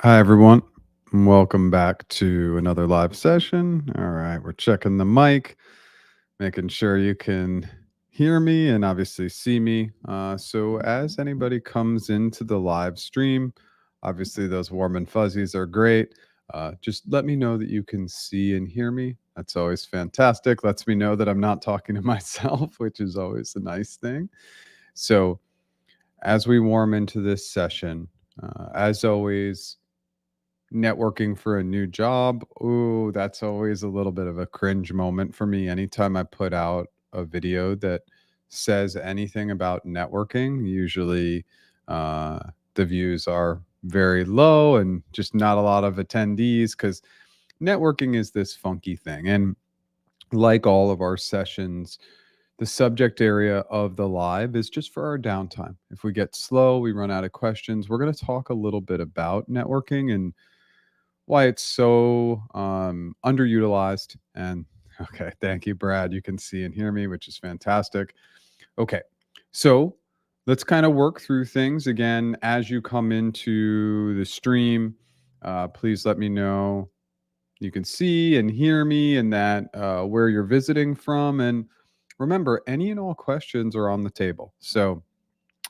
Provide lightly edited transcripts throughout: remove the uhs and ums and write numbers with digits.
Hi, everyone. Welcome back to another live session. All right, we're checking the mic, making sure you can hear me and obviously see me. So, as anybody comes into the live stream, obviously those warm and fuzzies are great. Just let me know that you can see and hear me. That's always fantastic. Lets me know that I'm not talking to myself, which is always a nice thing. So, as we warm into this session, as always, networking for a new job. Ooh, that's always a little bit of a cringe moment for me. Anytime I put out a video that says anything about networking, usually uh, the views are very low and just not a lot of attendees because networking is this funky thing. And like all of our sessions, the subject area of the live is just for our downtime. If we get slow, we run out of questions, we're going to talk a little bit about networking and why it's so underutilized. And okay, thank you, Brad. You can see and hear me, which is fantastic. Okay, so let's kind of work through things again as you come into the stream. Please let me know you can see and hear me and that where you're visiting from. And remember, any and all questions are on the table. So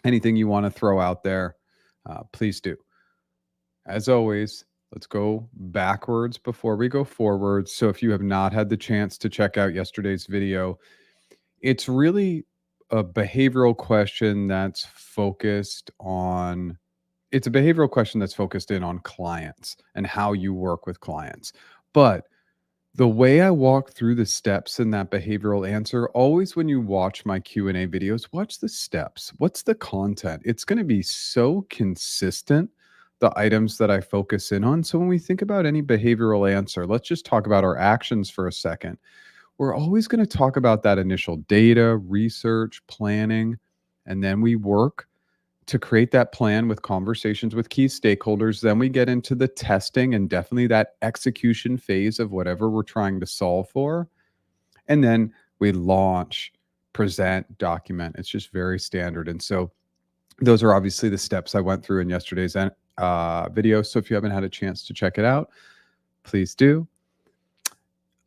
anything you want to throw out there, please do. As always, let's go backwards before we go forwards. So if you have not had the chance to check out yesterday's video, it's really a behavioral question that's focused on it's a behavioral question that's focused in on clients and how you work with clients. But the way I walk through the steps in that behavioral answer, always when you watch my Q&A videos, watch the steps. What's the content? It's going to be so consistent, the items that I focus in on. So when we think about any behavioral answer, let's just talk about our actions for a second. We're always going to talk about that initial data, research, planning, and then we work to create that plan with conversations with key stakeholders. Then we get into the testing and definitely that execution phase of whatever we're trying to solve for. And then we launch, present, document. It's just very standard. And so those are obviously the steps I went through in yesterday's video. So if you haven't had a chance to check it out, please do.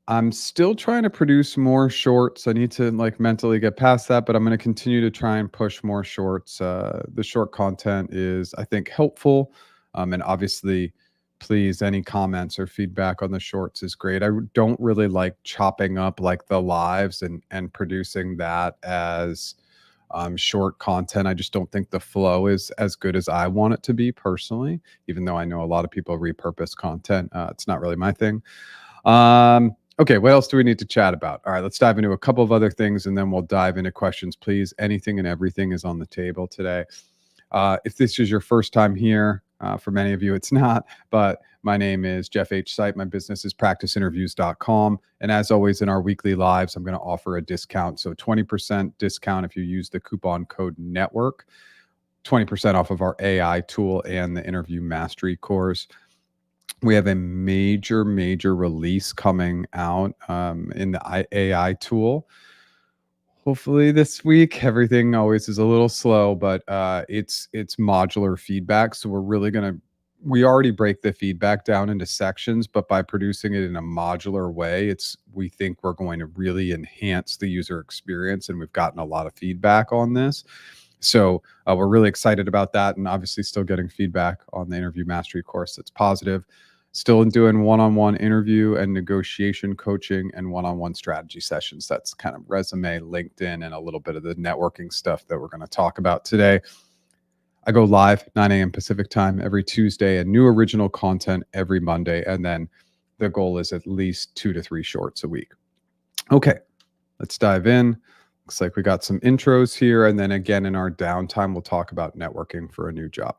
I'm still trying to produce more shorts. I need to like mentally get past that, but I'm going to continue to try and push more shorts. The short content is, I think, helpful. And obviously, please, any comments or feedback on the shorts is great. I don't really like chopping up like the lives and producing that as short content. I just don't think the flow is as good as I want it to be personally, even though I know a lot of people repurpose content. It's not really my thing. Okay, what else do we need to chat about? All right, let's dive into a couple of other things and then we'll dive into questions, please. Anything and everything is on the table today. If this is your first time here, for many of you, it's not, but my name is Jeff H. Sight. My business is practiceinterviews.com. And as always, in our weekly lives, I'm going to offer a discount. So 20% discount if you use the coupon code NETWORK, 20% off of our AI tool and the interview mastery course. We have a major release coming out in the AI tool. Hopefully this week. Everything always is a little slow, but it's modular feedback. So we already break the feedback down into sections, but by producing it in a modular way, we think we're going to really enhance the user experience, and we've gotten a lot of feedback on this. So we're really excited about that, and obviously still getting feedback on the interview mastery course that's positive. Still doing one-on-one interview and negotiation coaching and one-on-one strategy sessions. That's kind of resume, LinkedIn, and a little bit of the networking stuff that we're going to talk about today. I go live 9 a.m. Pacific time every Tuesday and new original content every Monday. And then the goal is at least 2 to 3 shorts a week. Okay, let's dive in. Looks like we got some intros here. And then again, in our downtime, we'll talk about networking for a new job.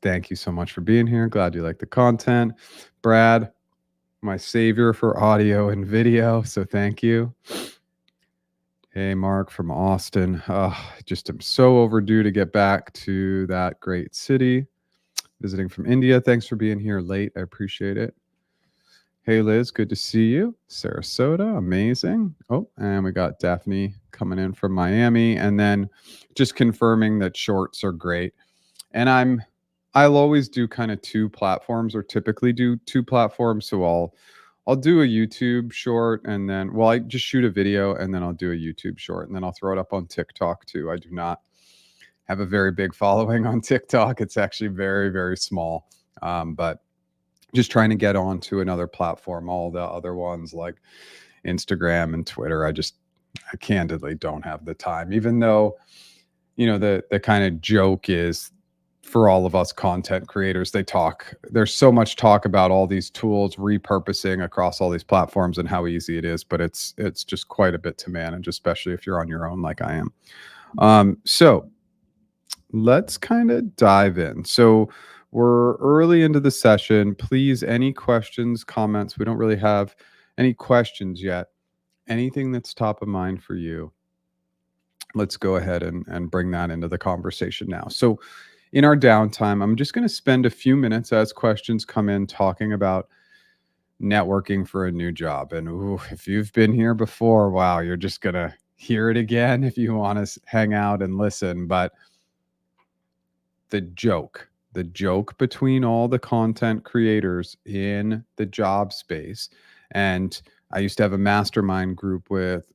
Thank you so much for being here. Glad you like the content. Brad, my savior for audio and video. So thank you. Hey, Mark from Austin. Just am so overdue to get back to that great city. Visiting from India. Thanks for being here late. I appreciate it. Hey, Liz. Good to see you. Sarasota. Amazing. Oh, and we got Daphne coming in from Miami. And then just confirming that shorts are great. And I'm I'll always do kind of two platforms, or typically do two platforms. So I'll do a YouTube short, and then, well, I just shoot a video and then I'll do a YouTube short, and then I'll throw it up on TikTok too. I do not have a very big following on TikTok. It's actually very, very small. But just trying to get onto another platform. All the other ones like Instagram and Twitter, I candidly don't have the time, even though, the kind of joke is, for all of us content creators, there's so much talk about all these tools repurposing across all these platforms and how easy it is, but it's just quite a bit to manage, especially if you're on your own like I am. So let's kind of dive in. So we're early into the session. Please, any questions, comments? We don't really have any questions yet. Anything that's top of mind for you, let's go ahead and bring that into the conversation now. So in our downtime, I'm just going to spend a few minutes as questions come in talking about networking for a new job. And ooh, if you've been here before, wow, you're just going to hear it again if you want to hang out and listen. But the joke between all the content creators in the job space. And I used to have a mastermind group with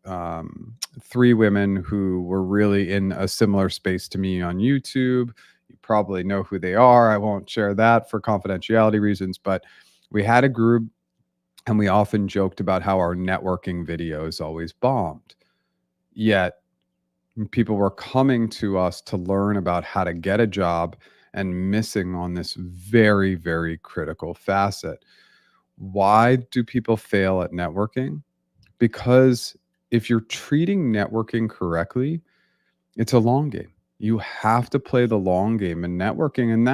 3 women who were really in a similar space to me on YouTube. You probably know who they are. I won't share that for confidentiality reasons, but we had a group and we often joked about how our networking videos always bombed. Yet people were coming to us to learn about how to get a job and missing on this very, very critical facet. Why do people fail at networking? Because if you're treating networking correctly, it's a long game. You have to play the long game in networking. And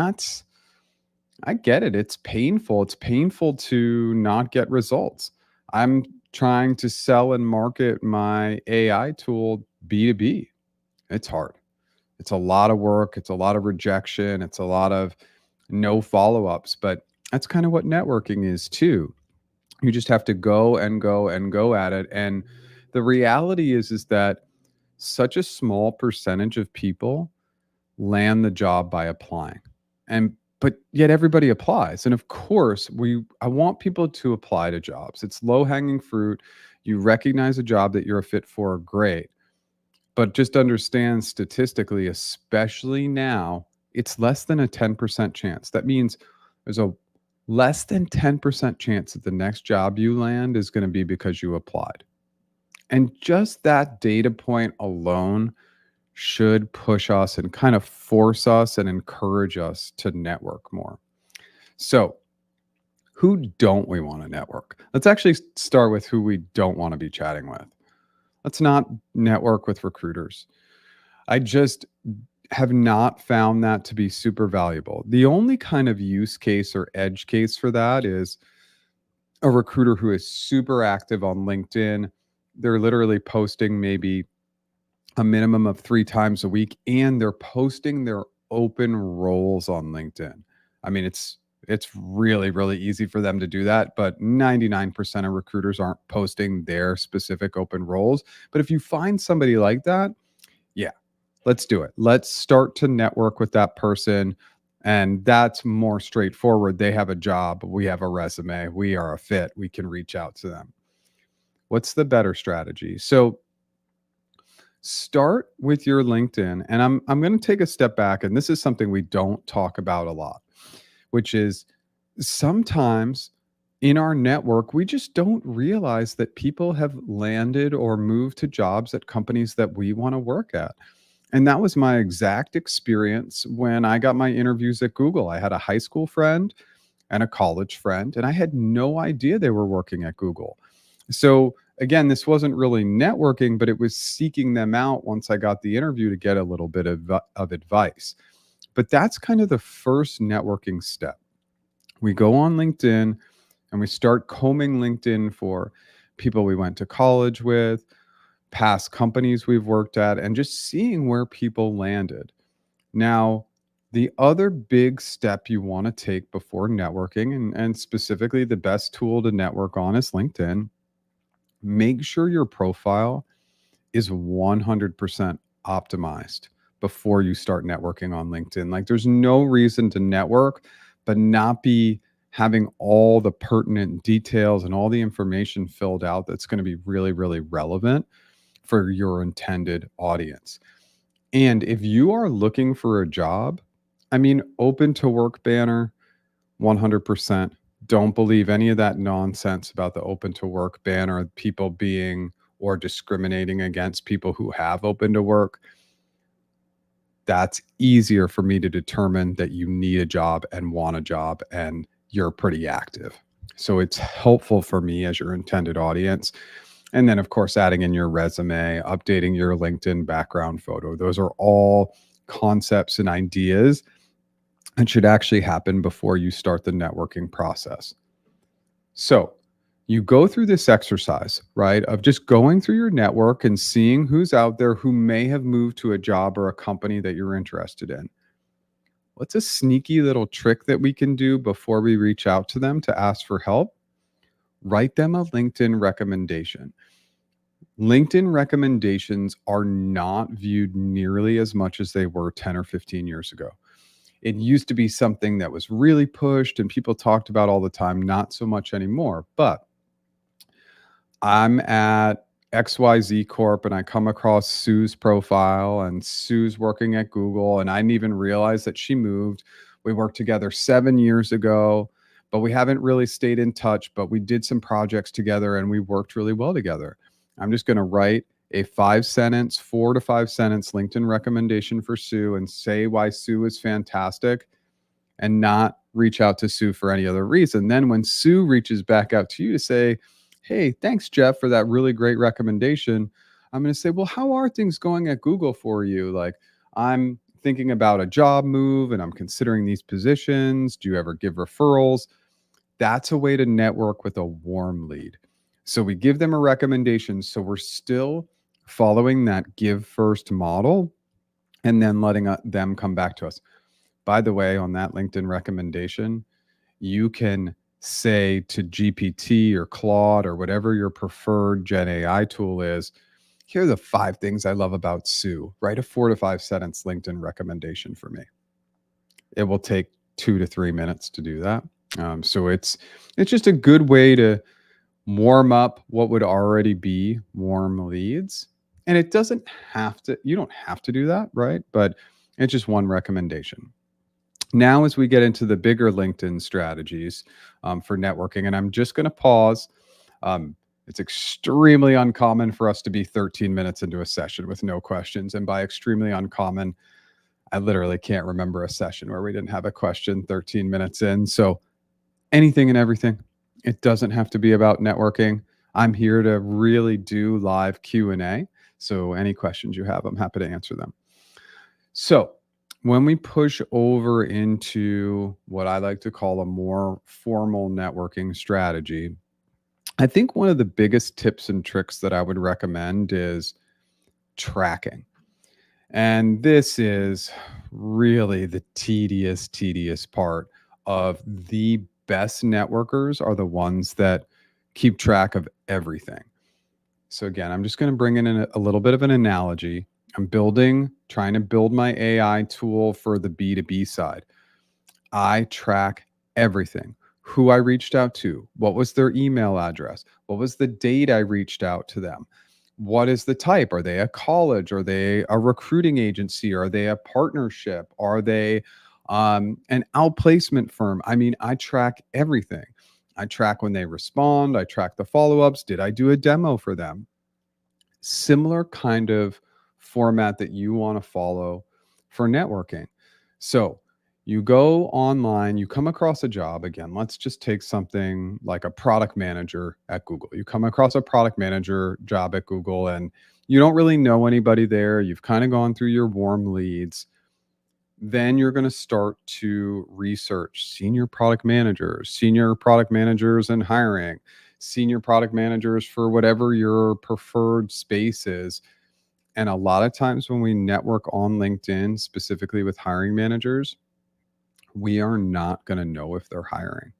I get it. It's painful. It's painful to not get results. I'm trying to sell and market my AI tool B2B. It's hard. It's a lot of work. It's a lot of rejection. It's a lot of no follow-ups. But that's kind of what networking is too. You just have to go and go and go at it. And the reality is that such a small percentage of people land the job by applying. But yet everybody applies. And of course, I want people to apply to jobs. It's low-hanging fruit. You recognize a job that you're a fit for, great. But just understand statistically, especially now, it's less than a 10% chance. That means there's a less than 10% chance that the next job you land is going to be because you applied. And just that data point alone should push us and kind of force us and encourage us to network more. So, who don't we want to network? Let's actually start with who we don't want to be chatting with. Let's not network with recruiters. I just have not found that to be super valuable. The only kind of use case or edge case for that is a recruiter who is super active on LinkedIn. They're literally posting maybe a minimum of 3 times a week, and they're posting their open roles on LinkedIn. I mean, it's really, really easy for them to do that, but 99% of recruiters aren't posting their specific open roles. But if you find somebody like that, yeah, let's do it. Let's start to network with that person. And that's more straightforward. They have a job. We have a resume. We are a fit. We can reach out to them. What's the better strategy? So start with your LinkedIn. And I'm going to take a step back. And this is something we don't talk about a lot, which is sometimes in our network, we just don't realize that people have landed or moved to jobs at companies that we want to work at. And that was my exact experience when I got my interviews at Google. I had a high school friend and a college friend, and I had no idea they were working at Google. So again, this wasn't really networking, but it was seeking them out once I got the interview to get a little bit of advice. But that's kind of the first networking step. We go on LinkedIn and we start combing LinkedIn for people we went to college with, past companies we've worked at, and just seeing where people landed. Now, the other big step you want to take before networking, and specifically the best tool to network on is LinkedIn, make sure your profile is 100% optimized. before you start networking on LinkedIn. Like there's no reason to network, but not be having all the pertinent details and all the information filled out that's going to be really, really relevant for your intended audience. And if you are looking for a job, I mean, open to work banner, 100%. Don't believe any of that nonsense about the open to work banner, people being or discriminating against people who have open to work. That's easier for me to determine that you need a job and want a job and you're pretty active. So it's helpful for me as your intended audience. And then, of course, adding in your resume, updating your LinkedIn background photo. Those are all concepts and ideas that should actually happen before you start the networking process. So you go through this exercise, right, of just going through your network and seeing who's out there who may have moved to a job or a company that you're interested in. What's a sneaky little trick that we can do before we reach out to them to ask for help? Write them a LinkedIn recommendation. LinkedIn recommendations are not viewed nearly as much as they were 10 or 15 years ago. It used to be something that was really pushed and people talked about all the time, not so much anymore. But I'm at XYZ Corp and I come across Sue's profile, and Sue's working at Google, and I didn't even realize that she moved. We worked together 7 years ago, but we haven't really stayed in touch, but we did some projects together and we worked really well together. I'm just going to write a 5-sentence, 4 to 5 sentence LinkedIn recommendation for Sue and say why Sue is fantastic and not reach out to Sue for any other reason. Then when Sue reaches back out to you to say, hey, thanks, Jeff, for that really great recommendation, I'm going to say, well, how are things going at Google for you? Like, I'm thinking about a job move and I'm considering these positions. Do you ever give referrals? That's a way to network with a warm lead. So we give them a recommendation. So we're still following that give first model and then letting them come back to us. By the way, on that LinkedIn recommendation, you can say to GPT or Claude or whatever your preferred Gen AI tool is, here are the 5 things I love about Sue. Write a 4 to 5 sentence LinkedIn recommendation for me. It will take 2 to 3 minutes to do that. So it's just a good way to warm up what would already be warm leads. And it doesn't have to, you don't have to do that, right? But it's just one recommendation. Now, as we get into the bigger LinkedIn strategies for networking, and I'm just going to pause. It's extremely uncommon for us to be 13 minutes into a session with no questions. And by extremely uncommon, I literally can't remember a session where we didn't have a question 13 minutes in. So anything and everything. It doesn't have to be about networking. I'm here to really do live Q&A. So any questions you have, I'm happy to answer them. So when we push over into what I like to call a more formal networking strategy, I think one of the biggest tips and tricks that I would recommend is tracking. And this is really the tedious part of the best networkers are the ones that keep track of everything. So again, I'm just going to bring in a little bit of an analogy. I'm trying to build my AI tool for the B2B side. I track everything. Who I reached out to, what was their email address, what was the date I reached out to them, what is the type? Are they a college? Are they a recruiting agency? Are they a partnership? Are they an outplacement firm? I mean, I track everything. I track when they respond. I track the follow-ups. Did I do a demo for them? Similar kind of format that you want to follow for networking. So you go online, you come across a job. Again, let's just take something like a product manager at Google. You come across a product manager job at Google and you don't really know anybody there. You've kind of gone through your warm leads. Then you're going to start to research senior product managers in hiring, senior product managers for whatever your preferred space is. And a lot of times when we network on LinkedIn, specifically with hiring managers, we are not going to know if they're hiring.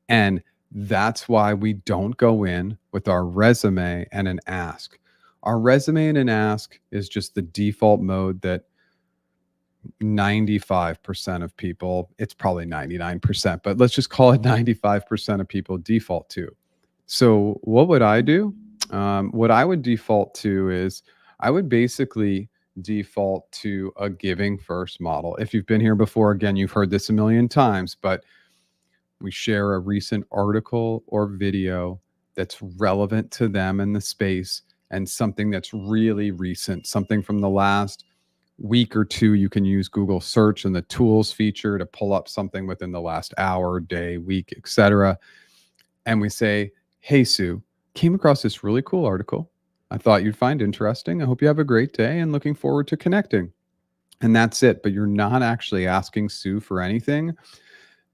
And that's why we don't go in with our resume and an ask. Our resume and an ask is just the default mode that 95% of people, it's probably 99%, but let's just call it 95% of people default to. So what would I do? What I would default to is I would basically default to a giving first model. If you've been here before, again, you've heard this a million times, but we share a recent article or video that's relevant to them in the space and something that's really recent, something from the last week or two. You can use Google search and the tools feature to pull up something within the last hour, day, week, etc. And we say, hey, Sue, came across this really cool article. I thought you'd find interesting. I hope you have a great day and looking forward to connecting. And that's it. But you're not actually asking Sue for anything.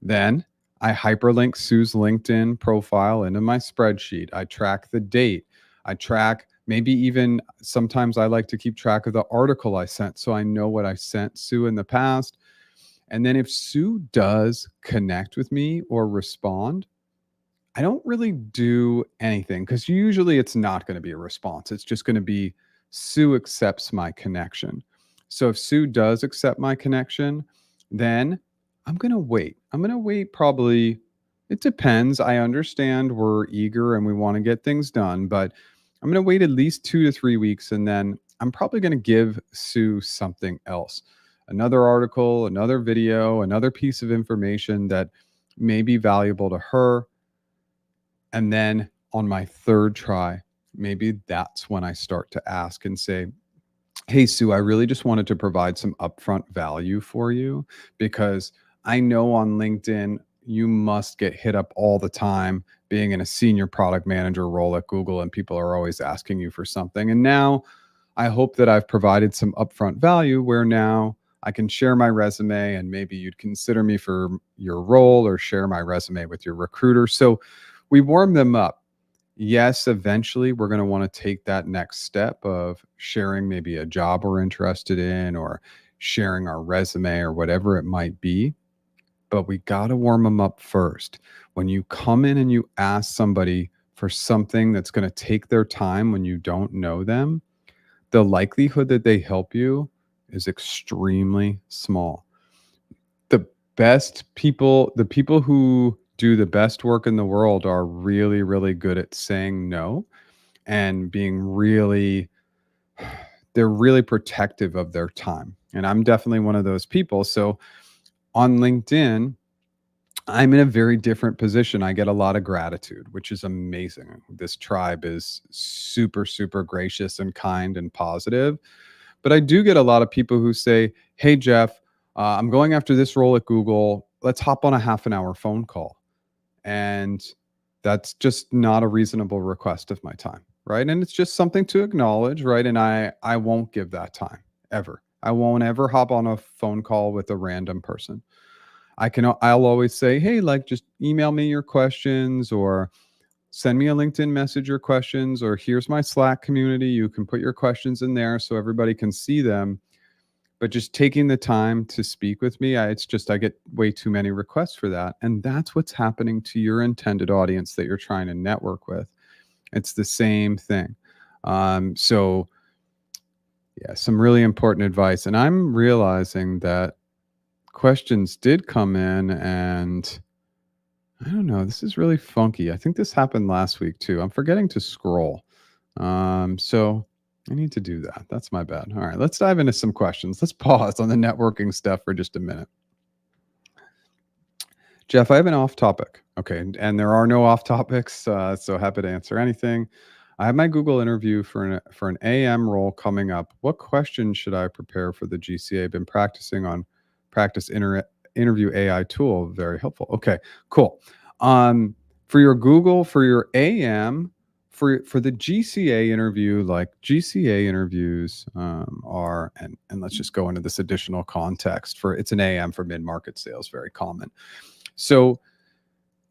Then I hyperlink Sue's LinkedIn profile into my spreadsheet. I track the date. I track, maybe even sometimes I like to keep track of the article I sent so I know what I sent Sue in the past. And then if Sue does connect with me or respond, I don't really do anything because usually it's not going to be a response. It's just going to be Sue accepts my connection. So if Sue does accept my connection, then I'm going to wait. I'm going to wait probably, it depends. I understand we're eager and we want to get things done, but I'm going to wait at least 2 to 3 weeks. And then I'm probably going to give Sue something else, another article, another video, another piece of information that may be valuable to her. And then on my third try, maybe that's when I start to ask and say, hey, Sue, I really just wanted to provide some upfront value for you because I know on LinkedIn, you must get hit up all the time being in a senior product manager role at Google, and people are always asking you for something. And now I hope that I've provided some upfront value where now I can share my resume and maybe you'd consider me for your role or share my resume with your recruiter. So we warm them up. Yes, eventually we're going to want to take that next step of sharing maybe a job we're interested in or sharing our resume or whatever it might be. But we got to warm them up first. When you come in and you ask somebody for something that's going to take their time when you don't know them, the likelihood that they help you is extremely small. The best people, the people who do the best work in the world are really, really good at saying no and being really, they're really protective of their time. And I'm definitely one of those people. So on LinkedIn, I'm in a very different position. I get a lot of gratitude, which is amazing. This tribe is super, super gracious and kind and positive. But I do get a lot of people who say, hey, Jeff, I'm going after this role at Google. Let's hop on a half an hour phone call. And that's just not a reasonable request of my time, right? And it's just something to acknowledge, right? And I won't give that time ever. I won't ever hop on a phone call with a random person. I'll always say, hey, like just email me your questions or send me a LinkedIn message or questions, or here's my Slack community. You can put your questions in there so everybody can see them. But just taking the time to speak with me, I get way too many requests for that. And that's what's happening to your intended audience that you're trying to network with. It's the same thing. So yeah, some really important advice. And I'm realizing that questions did come in and I don't know, this is really funky. I think this happened last week too. I'm forgetting to scroll. So I need to do that. That's my bad. All right, let's dive into some questions. Let's pause on the networking stuff for just a minute. Jeff, I have an off topic. Okay, and there are no off topics, so happy to answer anything. I have my Google interview for an AM role coming up. What questions should I prepare for the GCA? I've been practicing on interview AI tool. Very helpful. Okay, cool. For your AM, for the GCA interview, like GCA interviews are, and let's just go into this additional context for it's an AM for mid-market sales, very common. So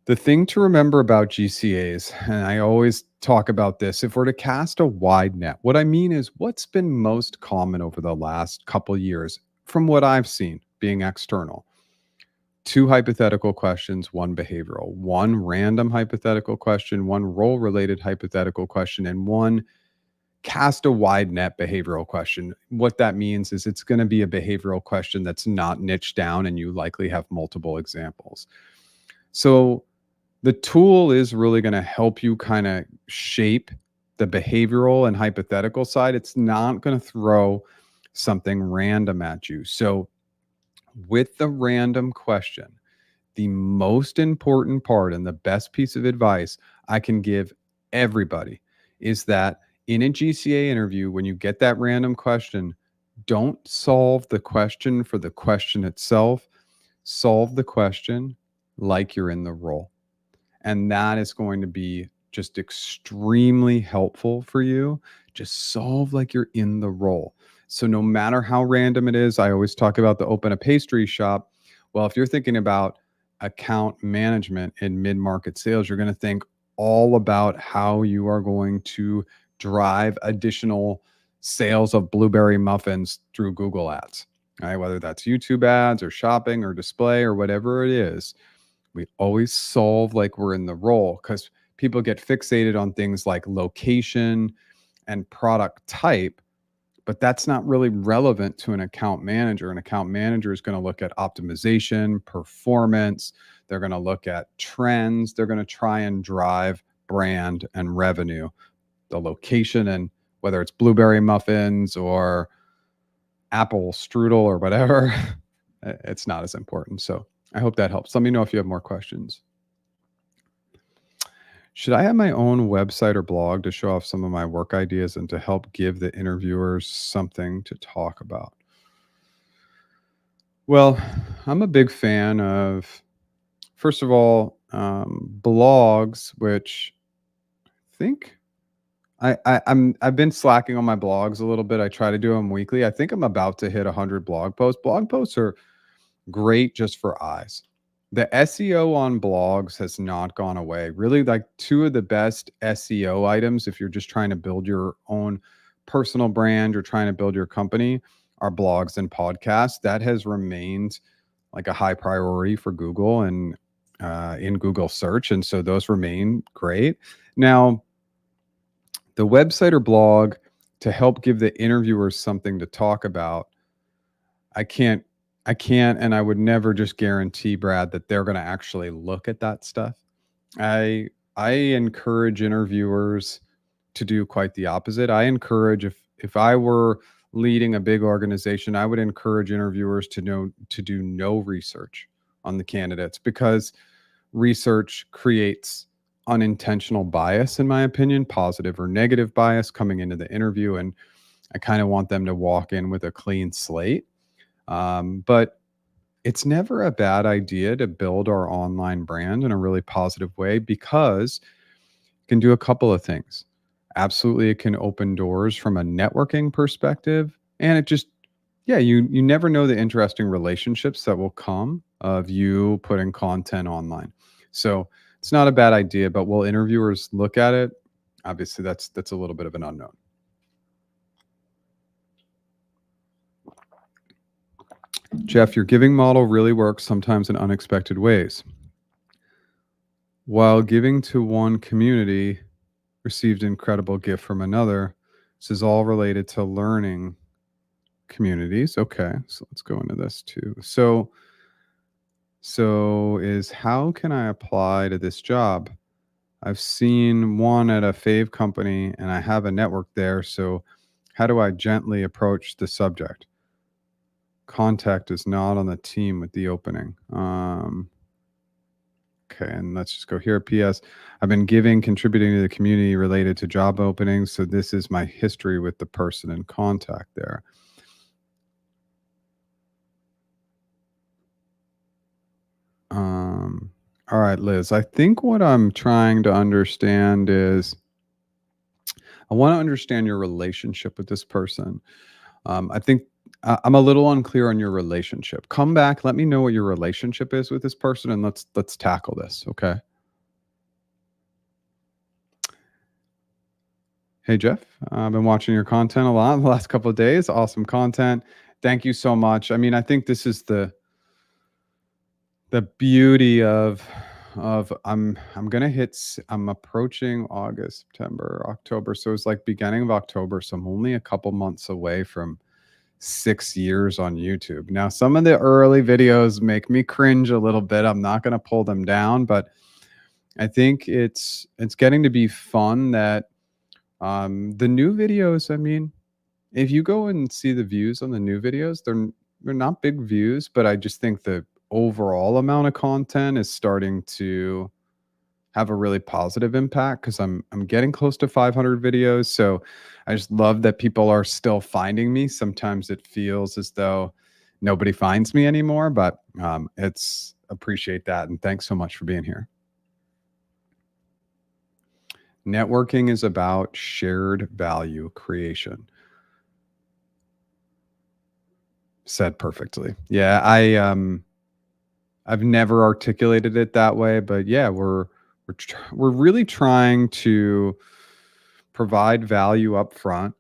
the thing to remember about GCAs, and I always talk about this, if we're to cast a wide net, what I mean is what's been most common over the last couple years from what I've seen being external. 2 hypothetical questions, 1 behavioral, 1 random hypothetical question, 1 role-related hypothetical question, and 1 cast a wide net behavioral question. What that means is it's going to be a behavioral question that's not niche down, and you likely have multiple examples. So the tool is really going to help you kind of shape the behavioral and hypothetical side. It's not going to throw something random at you. So with the random question, the most important part and the best piece of advice I can give everybody is that in a GCA interview, when you get that random question, don't solve the question for the question itself. Solve the question like you're in the role. And that is going to be just extremely helpful for you. Just solve like you're in the role. So no matter how random it is, I always talk about the open a pastry shop. Well, if you're thinking about account management in mid-market sales, you're going to think all about how you are going to drive additional sales of blueberry muffins through Google Ads, right? Whether that's YouTube ads or shopping or display or whatever it is. We always solve like we're in the role because people get fixated on things like location and product type, but that's not really relevant to an account manager. An account manager is going to look at optimization, performance. They're going to look at trends. They're going to try and drive brand and revenue. The location and whether it's blueberry muffins or apple strudel or whatever, it's not as important. So I hope that helps. Let me know if you have more questions. Should I have my own website or blog to show off some of my work ideas and to help give the interviewers something to talk about? Well, I'm a big fan of, first of all, blogs, which I think I've been slacking on my blogs a little bit. I try to do them weekly. I think I'm about to hit 100 blog posts. Blog posts are great just for eyes. The SEO on blogs has not gone away. Really, like two of the best SEO items, if you're just trying to build your own personal brand or trying to build your company, are blogs and podcasts. That has remained like a high priority for Google and in Google search. And so those remain great. Now, the website or blog to help give the interviewers something to talk about, I can't and I would never just guarantee, Brad, that they're going to actually look at that stuff. I encourage interviewers to do quite the opposite. I encourage, if I were leading a big organization, I would encourage interviewers to do no research on the candidates, because research creates unintentional bias, in my opinion, positive or negative bias coming into the interview. And I kind of want them to walk in with a clean slate. But it's never a bad idea to build our online brand in a really positive way, because it can do a couple of things. Absolutely, it can open doors from a networking perspective. And it just, yeah, you never know the interesting relationships that will come of you putting content online. So it's not a bad idea, but will interviewers look at it? Obviously, that's a little bit of an unknown. Jeff, your giving model really works sometimes in unexpected ways. While giving to one community, received incredible gift from another. This is all related to learning communities. Okay, so let's go into this too. So is how can I apply to this job? I've seen one at a fave company and I have a network there. So how do I gently approach the subject? Contact is not on the team with the opening. Okay, and let's just go here. PS, I've been contributing to the community related to job openings. So this is my history with the person in contact there. All right, Liz, I think what I'm trying to understand is I want to understand your relationship with this person. I think I'm a little unclear on your relationship. Come back, let me know what your relationship is with this person, and let's tackle this, okay? Hey, Jeff, I've been watching your content a lot the last couple of days. Awesome content. Thank you so much. I mean, I think this is the beauty of of I'm gonna I'm approaching August, September, October. So it's like beginning of October. So I'm only a couple months away from 6 years on YouTube. Now, some of the early videos make me cringe a little bit. I'm not gonna pull them down, but I think it's getting to be fun that the new videos, I mean, if you go and see the views on the new videos, they're not big views, but I just think the overall amount of content is starting to have a really positive impact because I'm getting close to 500 videos. So I just love that people are still finding me. Sometimes it feels as though nobody finds me anymore, but it's appreciate that and thanks so much for being here. Networking is about shared value creation. Said perfectly. Yeah, I've never articulated it that way, but yeah, we're really trying to provide value up front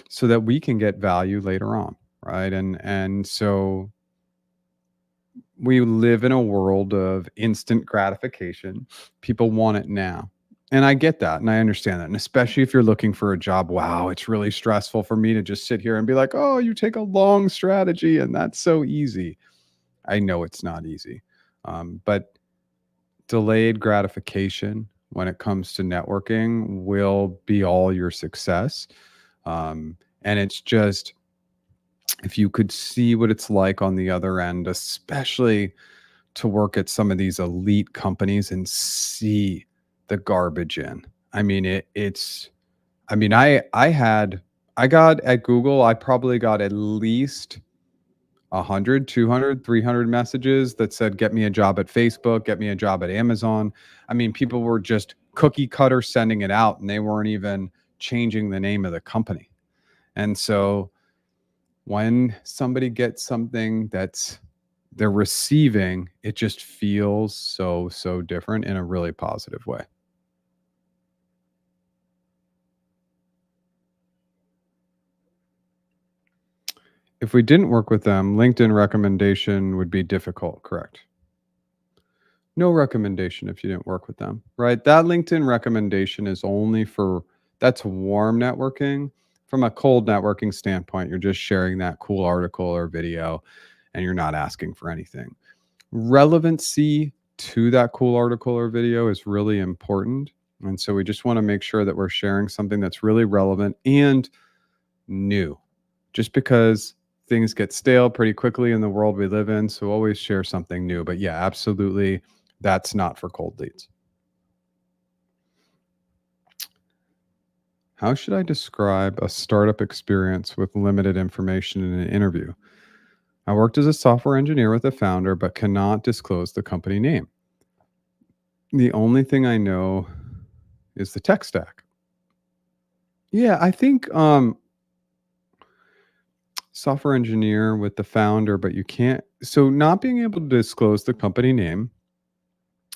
so that we can get value later on, right? And so we live in a world of instant gratification. People want it now. And I get that and I understand that. And especially if you're looking for a job, wow, it's really stressful for me to just sit here and be like, "Oh, you take a long strategy and that's so easy." I know it's not easy. But delayed gratification when it comes to networking will be all your success. And it's just, if you could see what it's like on the other end, especially to work at some of these elite companies and see the garbage in. I mean, I mean, I got at Google, I probably got at least 100, 200, 300 messages that said, get me a job at Facebook, get me a job at Amazon. I mean, people were just cookie cutter sending it out and they weren't even changing the name of the company. And so when somebody gets something that's they're receiving, it just feels so different in a really positive way. If we didn't work with them, LinkedIn recommendation would be difficult, correct? No recommendation if you didn't work with them, right? That LinkedIn recommendation is only for that's warm networking. From a cold networking standpoint, you're just sharing that cool article or video and you're not asking for anything. Relevancy to that cool article or video is really important. And so we just want to make sure that we're sharing something that's really relevant and new. Just because things get stale pretty quickly in the world we live in, so always share something new. But yeah, absolutely, that's not for cold leads. How should I describe a startup experience with limited information in an interview? I worked as a software engineer with the founder, but cannot disclose the company name. The only thing I know is the tech stack. Yeah, I think software engineer with the founder, but you can't. So not being able to disclose the company name.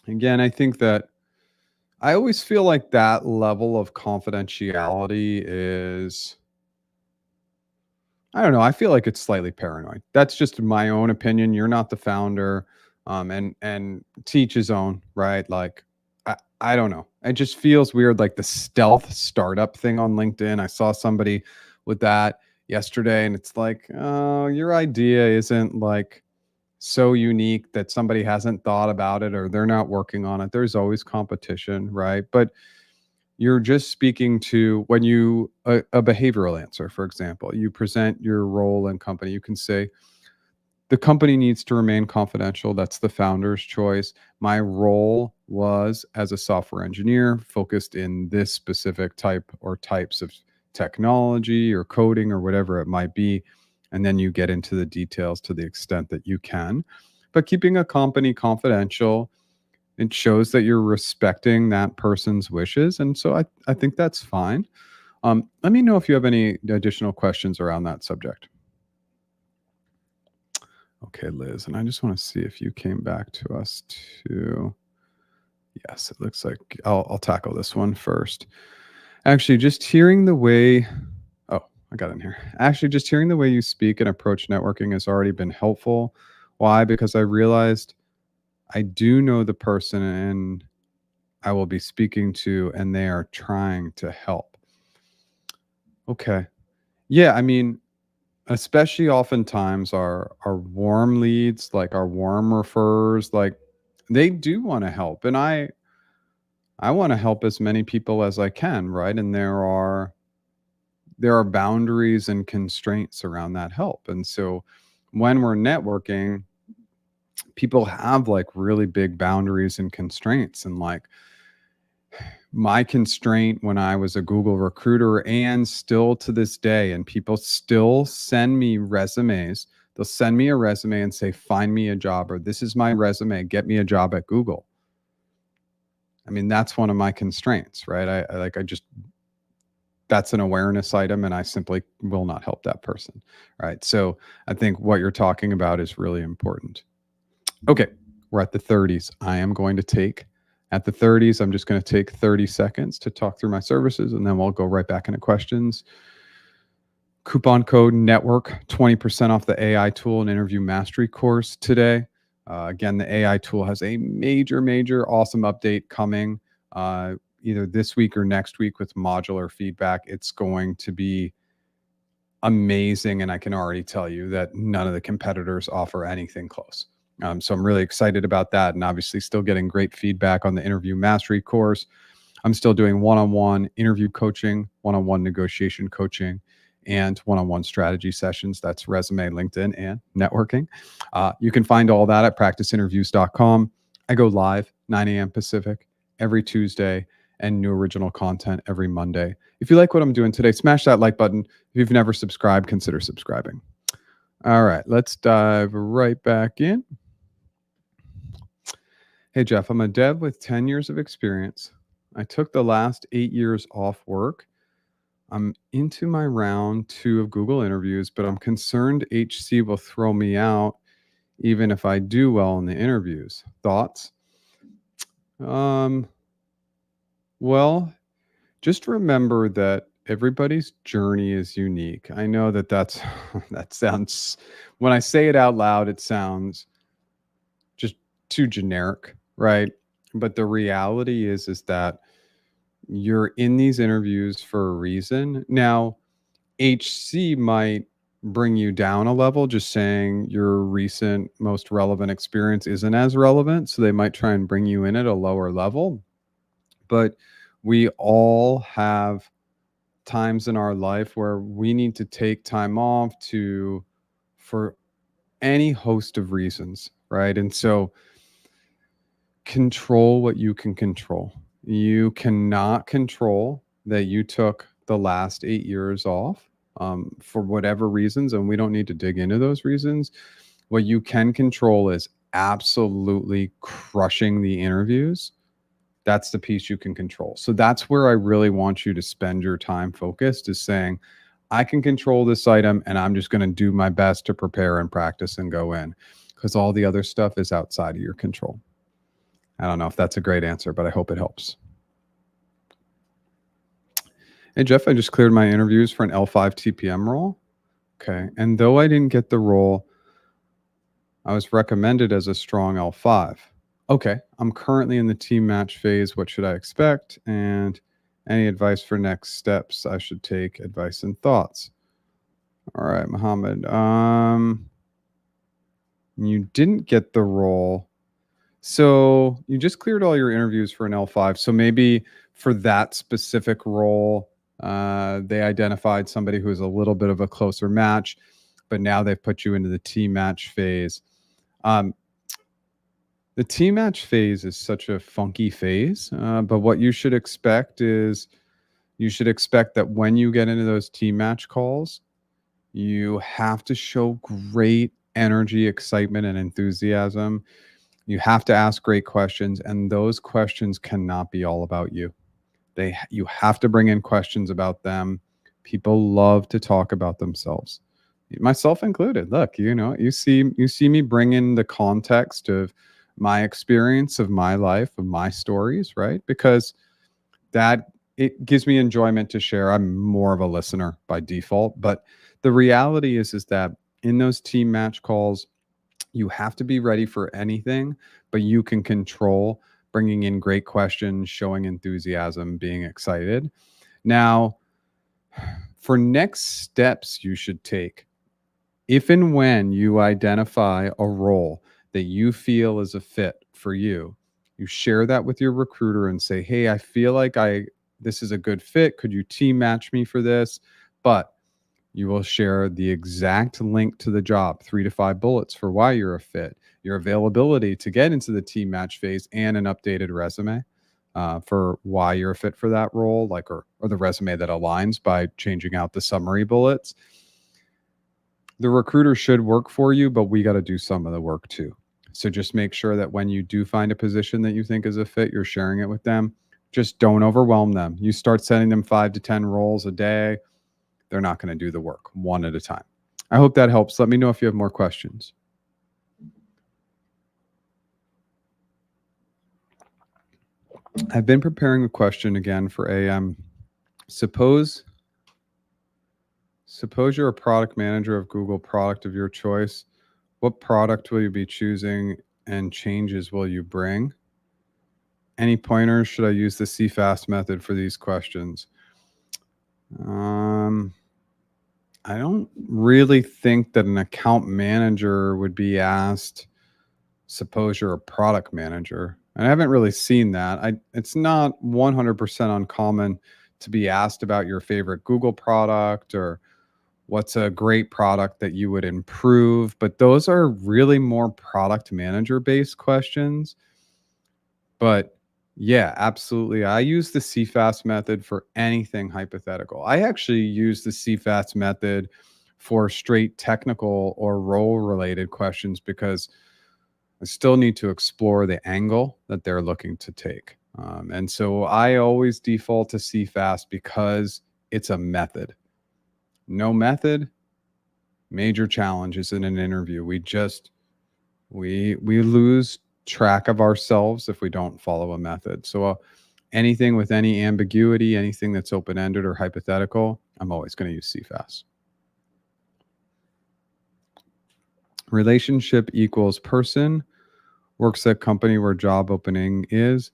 Again, I think that I always feel like that level of confidentiality is, I don't know, I feel like it's slightly paranoid. That's just my own opinion. You're not the founder. And teach his own, right? Like I don't know. It just feels weird, like the stealth startup thing on LinkedIn. I saw somebody with that yesterday, and it's like, oh, your idea isn't like so unique that somebody hasn't thought about it or they're not working on it. There's always competition, right? But you're just speaking to when you a behavioral answer, for example, you present your role and company. You can say, the company needs to remain confidential. That's the founder's choice. My role was as a software engineer focused in this specific type or types of technology or coding or whatever it might be. And then you get into the details to the extent that you can. But keeping a company confidential, it shows that you're respecting that person's wishes. And so I think that's fine. Let me know if you have any additional questions around that subject. Okay, Liz, and I just want to see if you came back to us too. Yes, it looks like I'll tackle this one first. Actually, just hearing the way, oh, I got in here. Actually, just hearing the way you speak and approach networking has already been helpful. Why? Because I realized I do know the person and I will be speaking to, and they are trying to help. Okay. Yeah, I mean, especially oftentimes our warm leads, like our warm refers, like they do want to help. And I want to help as many people as I can, right? And there are boundaries and constraints around that help. And so when we're networking, people have like really big boundaries and constraints. And like my constraint when I was a Google recruiter and still to this day, and people still send me resumes. They'll send me a resume and say, find me a job, or this is my resume, get me a job at Google. I mean, that's one of my constraints, right? I just, that's an awareness item and I simply will not help that person, right? So I think what you're talking about is really important. Okay, we're at the 30s. I am going to take at the 30s, I'm just going to take 30 seconds to talk through my services and then we'll go right back into questions. Coupon code network, 20% off the AI tool and interview mastery course today. Again, the AI tool has a major, awesome update coming either this week or next week with modular feedback. It's going to be amazing. And I can already tell you that none of the competitors offer anything close. So I'm really excited about that. And obviously still getting great feedback on the interview mastery course. I'm still doing one-on-one interview coaching, one-on-one negotiation coaching, and one-on-one strategy sessions. That's resume, LinkedIn, and networking. You can find all that at practiceinterviews.com. I go live 9 a.m. Pacific every Tuesday and new original content every Monday. If you like what I'm doing today, smash that like button. If you've never subscribed, consider subscribing. All right, let's dive right back in. Hey, Jeff, I'm a dev with 10 years of experience. I took the last 8 years off work. I'm into my round 2 of Google interviews, but I'm concerned HC will throw me out even if I do well in the interviews. Thoughts? Well, just remember that everybody's journey is unique. I know that that's that sounds, when I say it out loud, it sounds just too generic, right? But the reality is that you're in these interviews for a reason. Now, HC might bring you down a level, just saying your recent most relevant experience isn't as relevant. So they might try and bring you in at a lower level. But we all have times in our life where we need to take time off for any host of reasons, right? And so control what you can control. You cannot control that you took the last 8 years off for whatever reasons, and we don't need to dig into those reasons. What you can control is absolutely crushing the interviews. That's the piece you can control. So that's where I really want you to spend your time focused, is saying, I can control this item and I'm just going to do my best to prepare and practice and go in, because all the other stuff is outside of your control. I don't know if that's a great answer, but I hope it helps. Hey, Jeff, I just cleared my interviews for an L5 TPM role. Okay. And though I didn't get the role, I was recommended as a strong L5. Okay. I'm currently in the team match phase. What should I expect? And any advice for next steps I should take, advice and thoughts? All right, Mohammed. You didn't get the role. So you just cleared all your interviews for an L5. So maybe for that specific role, they identified somebody who is a little bit of a closer match, but now they've put you into the team match phase. The team match phase is such a funky phase, but what you should expect is you should expect that when you get into those team match calls, you have to show great energy, excitement, and enthusiasm. You have to ask great questions, and those questions cannot be all about you. You have to bring in questions about them. People love to talk about themselves, myself included. Look, you see me bring in the context of my experience, of my life, of my stories, right? Because that it gives me enjoyment to share. I'm more of a listener by default, but the reality is that in those team match calls, you have to be ready for anything, but you can control bringing in great questions, showing enthusiasm, being excited. Now, for next steps you should take, if and when you identify a role that you feel is a fit for you, you share that with your recruiter and say, "Hey, I feel like this is a good fit. Could you team match me for this?" But you will share the exact link to the job, 3 to 5 bullets for why you're a fit, your availability to get into the team match phase, and an updated resume for why you're a fit for that role, like or the resume that aligns by changing out the summary bullets. The recruiter should work for you, but we got to do some of the work too. So just make sure that when you do find a position that you think is a fit, you're sharing it with them. Just don't overwhelm them. You start sending them 5 to 10 roles a day, they're not going to do the work one at a time. I hope that helps. Let me know if you have more questions. I've been preparing a question again for AM. Suppose you're a product manager of Google product of your choice. What product will you be choosing and changes will you bring? Any pointers? Should I use the CFAS method for these questions? I don't really think that an account manager would be asked, suppose you're a product manager. I haven't really seen that. It's not 100% uncommon to be asked about your favorite Google product or what's a great product that you would improve, but those are really more product manager based questions. But yeah, absolutely. I use the CFAS method for anything hypothetical. I actually use the CFAS method for straight technical or role related questions because I still need to explore the angle that they're looking to take. And so I always default to CFAS because it's a method. No method, major challenges in an interview. We lose track of ourselves if we don't follow a method. So anything with any ambiguity, anything that's open-ended or hypothetical, I'm always going to use CFAS. Relationship equals person, works at company where job opening is,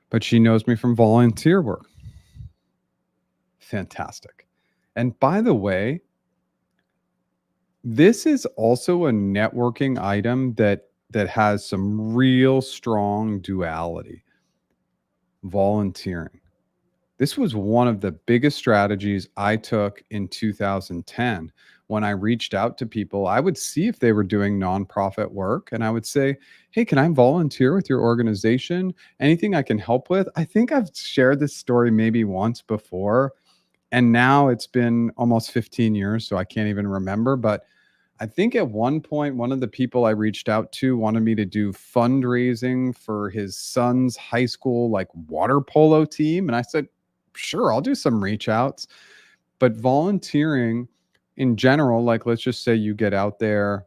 but she knows me from volunteer work. Fantastic. And by the way, this is also a networking item that has some real strong duality. Volunteering. This was one of the biggest strategies I took in 2010 when I reached out to people. I would see if they were doing nonprofit work and I would say, "Hey, can I volunteer with your organization? Anything I can help with?" I think I've shared this story maybe once before, and now it's been almost 15 years, so I can't even remember. But I think at one point, one of the people I reached out to wanted me to do fundraising for his son's high school, like water polo team. And I said, sure, I'll do some reach outs. But volunteering in general, like let's just say you get out there,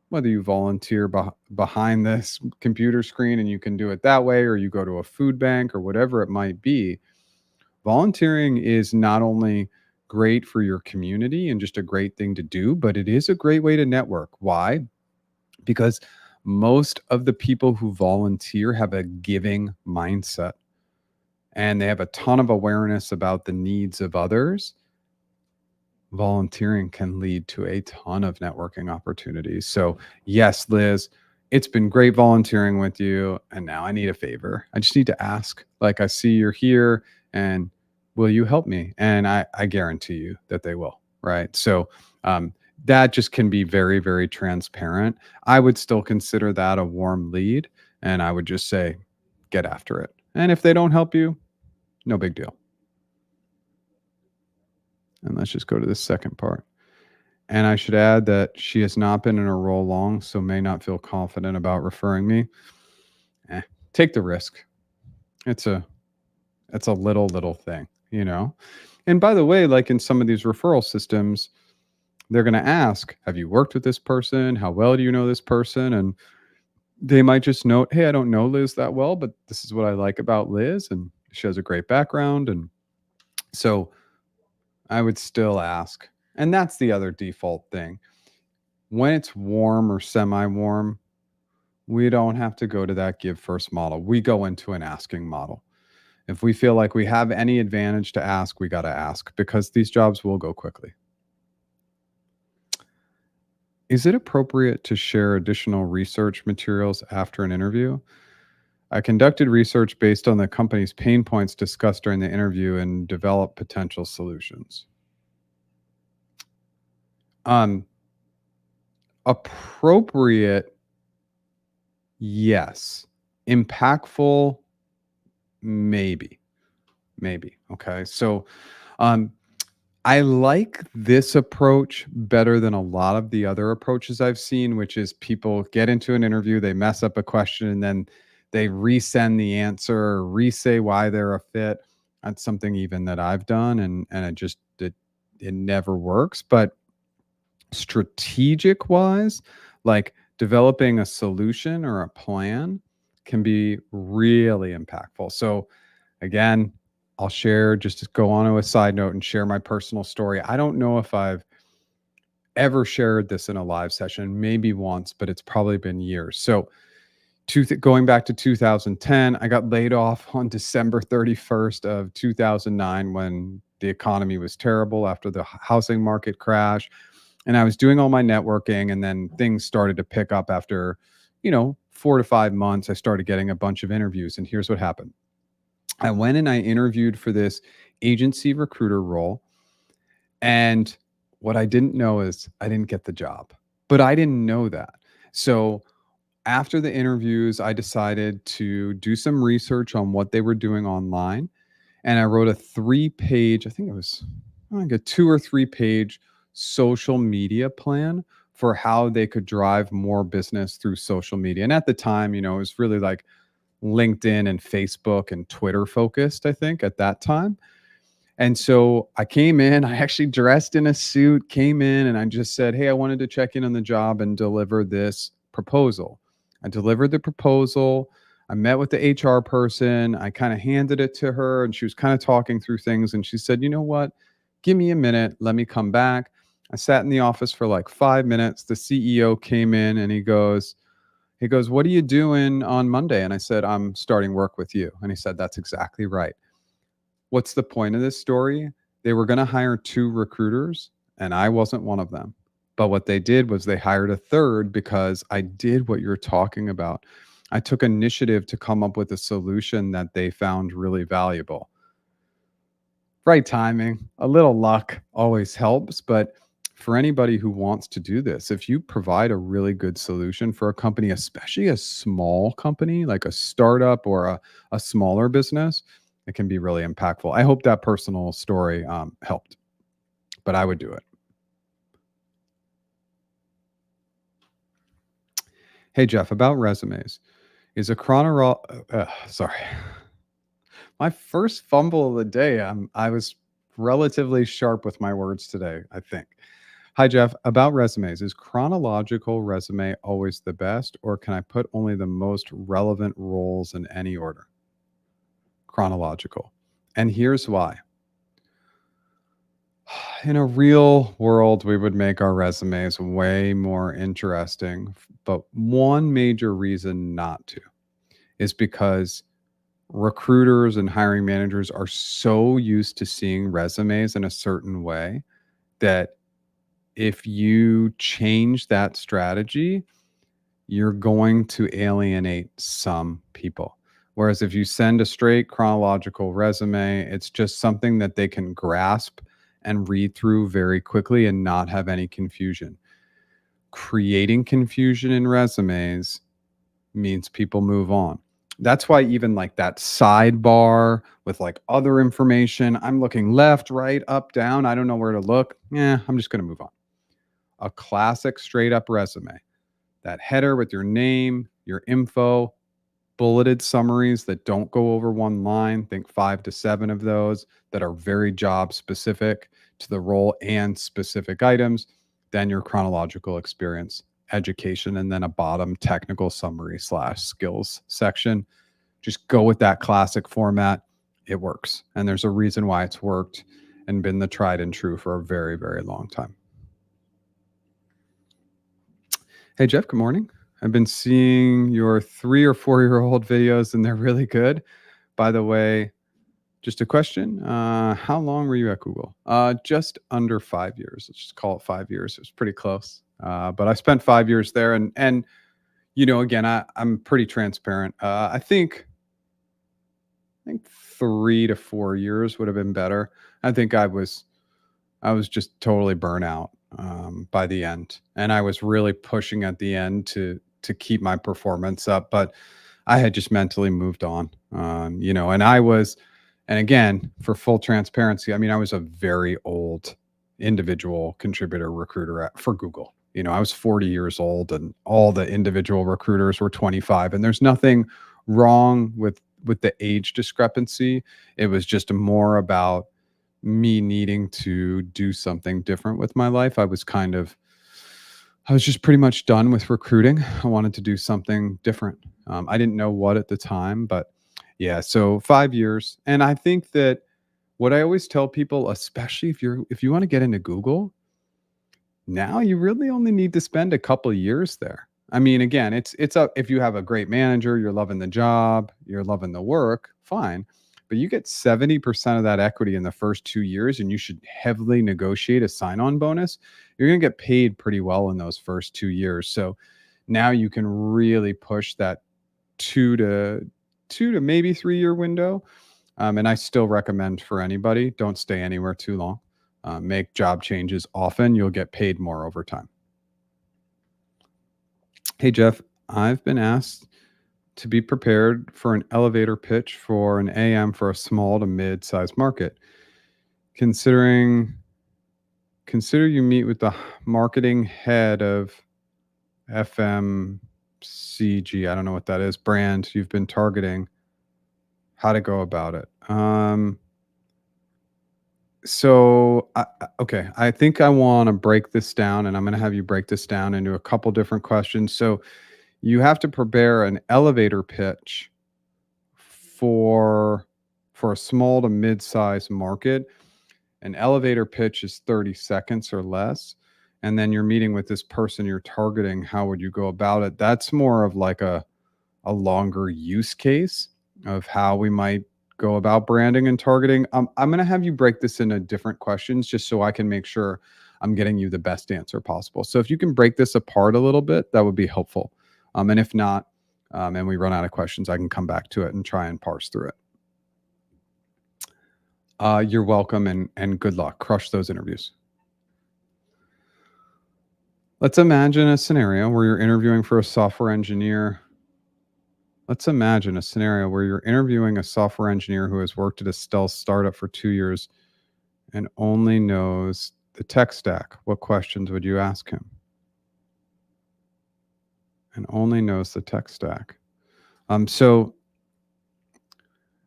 whether you volunteer behind this computer screen and you can do it that way, or you go to a food bank or whatever it might be, volunteering is not only great for your community and just a great thing to do, but it is a great way to network. Why? Because most of the people who volunteer have a giving mindset and they have a ton of awareness about the needs of others. Volunteering can lead to a ton of networking opportunities. So, yes, Liz, it's been great volunteering with you. And now I need a favor. I just need to ask. Like, I see you're here and will you help me? And I guarantee you that they will. Right. So, that just can be very, very transparent. I would still consider that a warm lead. And I would just say, get after it. And if they don't help you, no big deal. And let's just go to the second part. And I should add that she has not been in a role long, so may not feel confident about referring me. Take the risk. It's a little thing, you know? And by the way, like in some of these referral systems, they're going to ask, have you worked with this person? How well do you know this person? And they might just note, hey, I don't know Liz that well, but this is what I like about Liz. And she has a great background. And so I would still ask. And that's the other default thing. When it's warm or semi-warm, we don't have to go to that give first model. We go into an asking model. If we feel like we have any advantage to ask, we got to ask because these jobs will go quickly. Is it appropriate to share additional research materials after an interview? I conducted research based on the company's pain points discussed during the interview and developed potential solutions. Appropriate, yes. Impactful, maybe. Okay. So, um, I like this approach better than a lot of the other approaches I've seen, which is people get into an interview, they mess up a question, and then they resend the answer or re-say why they're a fit. That's something even that I've done, and it never works. But strategic wise, like developing a solution or a plan can be really impactful. So again, I'll share just to go on to a side note and share my personal story. I don't know if I've ever shared this in a live session, maybe once, but it's probably been years. So going back to 2010, I got laid off on December 31st of 2009 when the economy was terrible after the housing market crash. And I was doing all my networking, and then things started to pick up after, 4 to 5 months. I started getting a bunch of interviews, and here's what happened. I went and I interviewed for this agency recruiter role. And what I didn't know is I didn't get the job, but I didn't know that. So after the interviews, I decided to do some research on what they were doing online. And I wrote a 3-page, I think it was like a 2 or 3 page social media plan for how they could drive more business through social media. And at the time, it was really like LinkedIn and Facebook and Twitter focused, I think, at that time. And so I came in, I actually dressed in a suit, came in, and I just said, hey, I wanted to check in on the job and deliver this proposal. I delivered the proposal. I met with the HR person. I kind of handed it to her, and she was kind of talking through things. And she said, you know what? Give me a minute. Let me come back. I sat in the office for like 5 minutes. The CEO came in and he goes, what are you doing on Monday? And I said, I'm starting work with you. And he said, that's exactly right. What's the point of this story? They were going to hire 2 recruiters, and I wasn't one of them. But what they did was they hired a third because I did what you're talking about. I took initiative to come up with a solution that they found really valuable. Right timing, a little luck always helps, but for anybody who wants to do this, if you provide a really good solution for a company, especially a small company like a startup or a smaller business, it can be really impactful. I hope that personal story helped, but I would do it. Hey, Jeff, about resumes. Is a sorry. My first fumble of the day. I was relatively sharp with my words today, I think. Hi, Jeff. About resumes. Is chronological resume always the best, or can I put only the most relevant roles in any order? Chronological. And here's why. In a real world, we would make our resumes way more interesting. But one major reason not to is because recruiters and hiring managers are so used to seeing resumes in a certain way that if you change that strategy, you're going to alienate some people. Whereas if you send a straight chronological resume, it's just something that they can grasp and read through very quickly and not have any confusion. Creating confusion in resumes means people move on. That's why even like that sidebar with like other information, I'm looking left, right, up, down. I don't know where to look. I'm just going to move on. A classic straight up resume, that header with your name, your info, bulleted summaries that don't go over one line. Think 5 to 7 of those that are very job specific to the role and specific items. Then your chronological experience, education, and then a bottom technical summary / skills section. Just go with that classic format. It works. And there's a reason why it's worked and been the tried and true for a very, very long time. Hey, Jeff, good morning. I've been seeing your 3 or 4 year old videos, and they're really good. By the way, just a question. How long were you at Google? Just under 5 years. Let's just call it 5 years. It was pretty close. But I spent 5 years there, and again, I'm pretty transparent. I think 3 to 4 years would have been better. I think I was just totally burnout by the end, and I was really pushing at the end to keep my performance up, but I had just mentally moved on. And again, for full transparency, I mean, I was a very old individual contributor recruiter for Google. I was 40 years old, and all the individual recruiters were 25. And there's nothing wrong with the age discrepancy. It was just more about me needing to do something different with my life. I was just pretty much done with recruiting. I wanted to do something different. I didn't know what at the time, but yeah, so 5 years. And I think that what I always tell people, especially if you want to get into Google, now you really only need to spend a couple years there. I mean, again, it's up if you have a great manager, you're loving the job, you're loving the work, fine. But you get 70% of that equity in the first 2 years, and you should heavily negotiate a sign-on bonus. You're gonna get paid pretty well in those first 2 years. So now you can really push that two to maybe 3 year window. And I still recommend for anybody, don't stay anywhere too long. Make job changes often. You'll get paid more over time. Hey, Jeff, I've been asked to be prepared for an elevator pitch for an AM for a small to mid-sized market. Considering consider you meet with the marketing head of FMCG. I don't know what that is. Brand you've been targeting. How to go about it. Okay, I think I want to break this down, and I'm going to have you break this down into a couple different questions. So you have to prepare an elevator pitch for a small to mid-sized market. An elevator pitch is 30 seconds or less, and then you're meeting with this person you're targeting. How would you go about it? That's more of like a longer use case of how we might go about branding and targeting. I'm going to have you break this into different questions just so I can make sure I'm getting you the best answer possible. So if you can break this apart a little bit, that would be helpful. And if not, and we run out of questions, I can come back to it and try and parse through it. You're welcome, and good luck. Crush those interviews. Let's imagine a scenario where you're interviewing for a software engineer. Let's imagine a scenario where you're interviewing a software engineer who has worked at a stealth startup for 2 years and only knows the tech stack. What questions would you ask him? And only knows the tech stack. So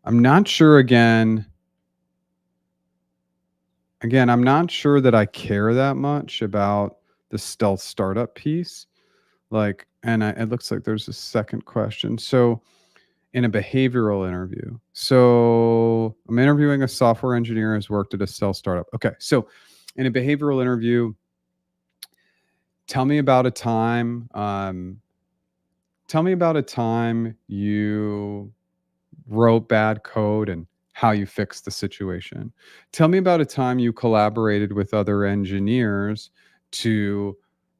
I'm not sure again, I'm not sure that I care that much about the stealth startup piece. It looks like there's a second question. So in a behavioral interview. So I'm interviewing a software engineer who's worked at a stealth startup. Okay. So in a behavioral interview, tell me about a time. Tell me about a time you wrote bad code and how you fixed the situation. Tell me about a time you collaborated with other engineers to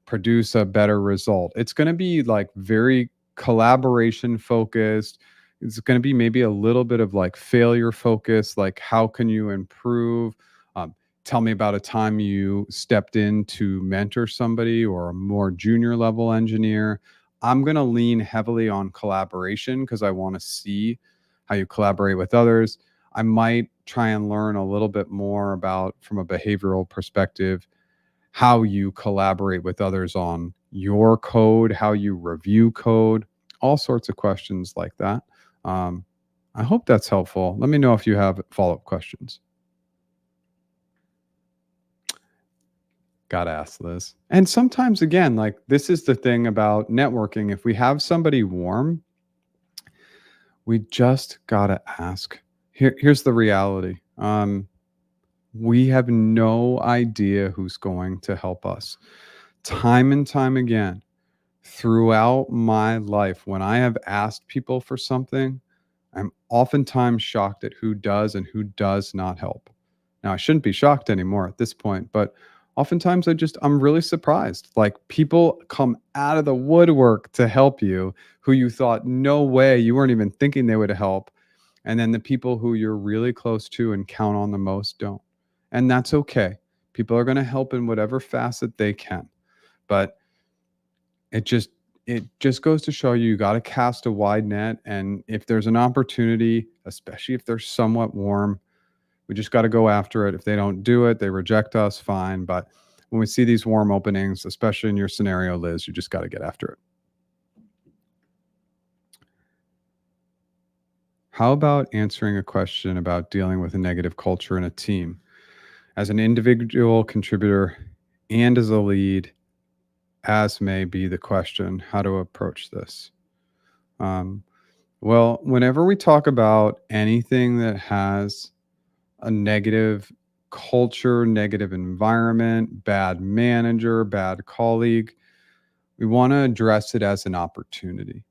produce a better result. It's going to be like very collaboration focused. It's going to be maybe a little bit of like failure focus, like how can you improve? Tell me about a time you stepped in to mentor somebody or a more junior level engineer. I'm going to lean heavily on collaboration because I want to see how you collaborate with others. I might try and learn a little bit more about, from a behavioral perspective, how you collaborate with others on your code, how you review code, all sorts of questions like that. I hope that's helpful. Let me know if you have follow-up questions. Gotta ask, Liz. And sometimes, again, like this is the thing about networking. If we have somebody warm, we just gotta ask. Here's the reality. We have no idea who's going to help us. Time and time again, Throughout my life, when I have asked people for something, I'm oftentimes shocked at who does and who does not help. Now, I shouldn't be shocked anymore at this point, but oftentimes I'm really surprised. Like people come out of the woodwork to help you who you thought, no way, you weren't even thinking they would help. And then the people who you're really close to and count on the most don't. And that's okay. People are going to help in whatever facet they can. But it just it just goes to show you got to cast a wide net, and if there's an opportunity, especially if they're somewhat warm, we just got to go after it. If they don't do it, they reject us, fine. But when we see these warm openings, especially in your scenario, Liz, you just got to get after it. How about answering a question about dealing with a negative culture in a team? As an individual contributor and as a lead, as may be the question, how to approach this? Um, well, whenever we talk about anything that has a negative culture, negative environment, bad manager, bad colleague, we want to address it as an opportunity.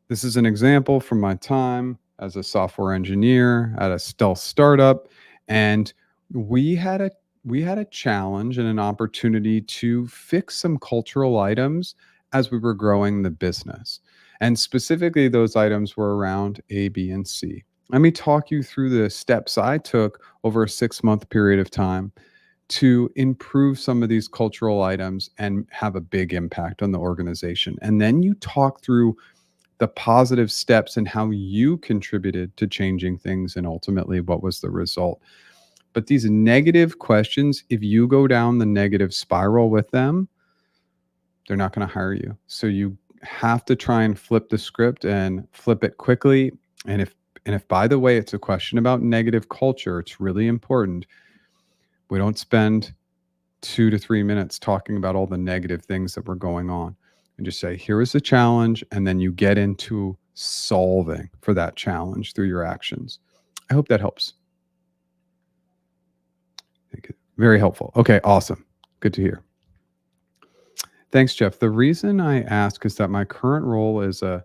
This is an example from my time as a software engineer at a stealth startup, and we had a we had a challenge and an opportunity to fix some cultural items as we were growing the business. And specifically, those items were around A, B, and C. Let me talk you through the steps I took over a 6-month period of time to improve some of these cultural items and have a big impact on the organization. And then you talk through the positive steps and how you contributed to changing things and ultimately what was the result. But these negative questions, if you go down the negative spiral with them, they're not going to hire you. So you have to try and flip the script and flip it quickly. And if by the way it's a question about negative culture, it's really important. We don't spend 2 to 3 minutes talking about all the negative things that were going on, and just say, here is the challenge. And then you get into solving for that challenge through your actions. I hope that helps. Thank you. Very helpful. Okay, awesome. Good to hear. Thanks, Jeff. The reason I ask is that my current role is a